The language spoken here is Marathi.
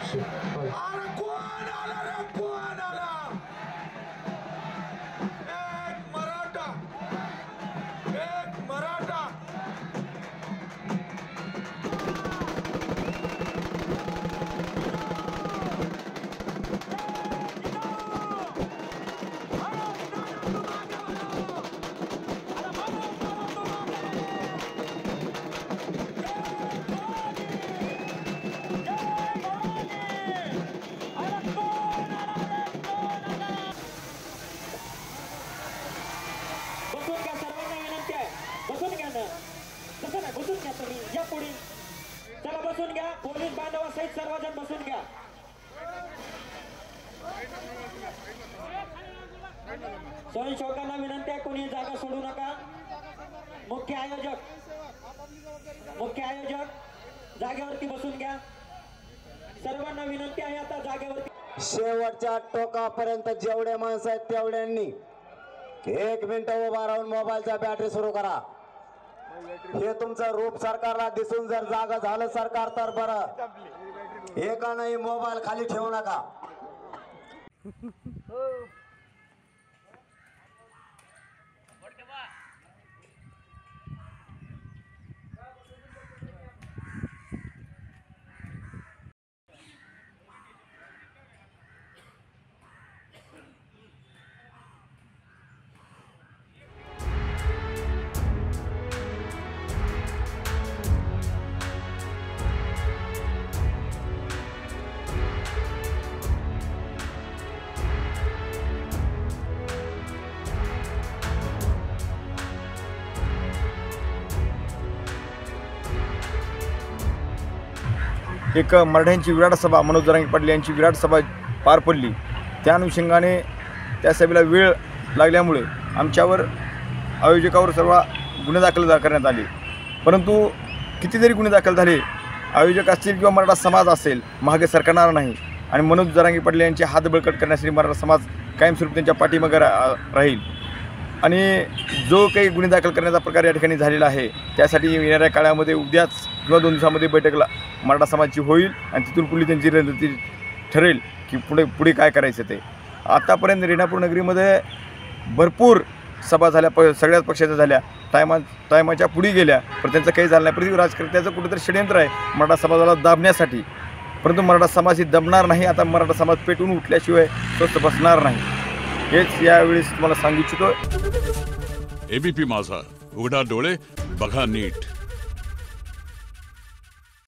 अरे कोण आला रे, कोण आला? एक मराठा, एक मराठा. बसून घ्या तुम्ही, या पुढे चला, बसून घ्या. पोलीस बांधवासहित सर्वजण बसून घ्या. स्वयंसेवकांना विनंती आहे, कोणी जागा सोडू नका. मुख्य आयोजक जागेवरती बसून घ्या. सर्वांना विनंती आहे, आता जागेवरती. शेवटच्या टोकापर्यंत जेवढे माणसं आहेत तेवढ्यांनी 1 मिनिट उभा राहून मोबाईलचा बॅटरी सुरू करा. हे तुमचं रूप सरकारला दिसून जर जागा झालं सरकार तर बरं, एकानंही मोबाईल खाली ठेवू नका. एक मराठ्यांची विराट सभा, मनोज जरांगे पाटील यांची विराट सभा पार पडली. त्या अनुषंगाने त्या सभेला वेळ लागल्यामुळे आमच्यावर आयोजकावर सर्व गुन्हे दाखल करण्यात आले. परंतु किती जरी गुन्हे दाखल झाले, आयोजक असतील किंवा मराठा समाज असेल, मागे सरकणार नाही. आणि मनोज जरांगे पाटील यांचे हात बळकट करण्यासाठी मराठा समाज कायमस्वरूपी त्यांच्या पाठीमागे राहील. आणि जो काही गुन्हे दाखल करण्याचा प्रकार या ठिकाणी झालेला आहे, त्यासाठी येणाऱ्या काळामध्ये उद्याच किंवा 2 दिवसामध्ये बैठकला मराठा समाजाची होईल आणि तिथून पुढे त्यांची रणनीती ठरेल की पुढे काय करायचं ते. आतापर्यंत रेणापूर नगरीमध्ये भरपूर सभा झाल्या, सगळ्याच पक्षाच्या झाल्या, टायमाच्या पुढे गेल्या, पण त्यांचं काही झालं नाही. प्रति राजकारण्याचं कुठेतरी षडयंत्र आहे मराठा समाजाला दाबण्यासाठी. परंतु मराठा समाज ही दबणार नाही. आता मराठा समाज पेटून उठल्याशिवाय स्वस्थ बसणार नाही, हेच यावेळेस तुम्हाला सांगू इच्छितो. एबीपी माझा, उघडा डोळे बघा नीट.